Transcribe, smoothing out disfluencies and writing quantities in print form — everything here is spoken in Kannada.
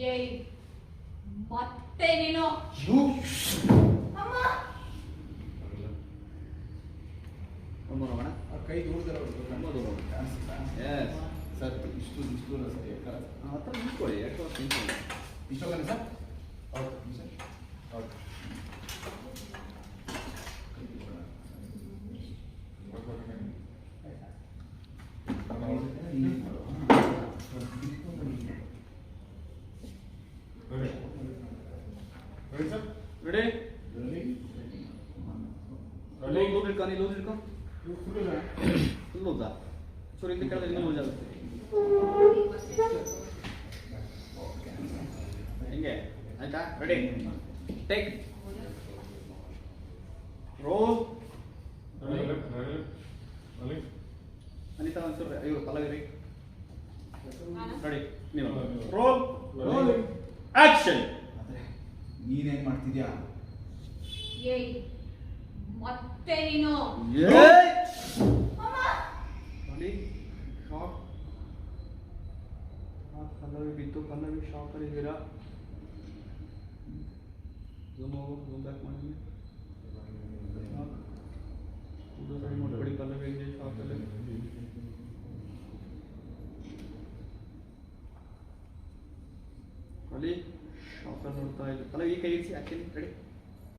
ಏಯ್ ಮತ್ತೆ ನೀನು ಅಮ್ಮ ನೋಡೋಣ ಕೈ ದೂರದಲ್ಲ ಸರ್ ಇಷ್ಟು ಸರಿ ಹತ್ರ ನಿಂತ್ಕೊಳ್ಳಿ ಇಷ್ಟೊಂದು ಸರ್ ಹೌದು ಸರ್ ಹೌದು ರೆಡಿ ಲೂಸ್ ಇಟ್ಕೊ ನೀ ಲೂಸ್ ಇಟ್ಕೊ ಫುಲ್ ಲೂಸಾ ಚೂರು ಇಂದ ಕೆಳಗೆ ಇನ್ನೂ ಲೂಸ್ ಆಗುತ್ತೆ ಹಿಂಗೆ ಆಯ್ತಾ ರೆಡಿ ಟೇಕ್ ರೋಲ್ ಅನಿತಾ ಒಂಚೂರು ಇವರು ಪಲ್ಲವಿ ರೀ ರೆಡಿ ನೀವು ರೋಲ್ ಆಕ್ಷನ್ ನೀನೇನ್ ಮಾಡ್ತಿದ್ಯಾ ಏಯ್ ಮತ್ತೆ ನೀನು ನೋಡಿ ಶಾಕ್ ಪಲ್ಲವಿ ಬಿತ್ತು ಪಲ್ಲವಿ ಶಾಕ್ ಆಗಿದ್ದೀರಾ ಝೂಮ್ ಹೋಗು ಝೂಮ್ ಬ್ಯಾಕ್ ಮಾಡಿ ಇದು ಸರಿ ಮಾಡ್ಕೊಡಿ ಪಲ್ಲವಿ ಇದೆ ಶಾಕಲ್ಲಿ ಅಲ್ಲಿ ಶಾಕಲ್ಲಿ ನೋಡ್ತಾ ಇದ್ದು ಪಲ್ಲವಿ ಈ ಕೈ ಇರಿಸಿ ಆ್ಯಕ್ಚುಲಿ ರೆಡಿ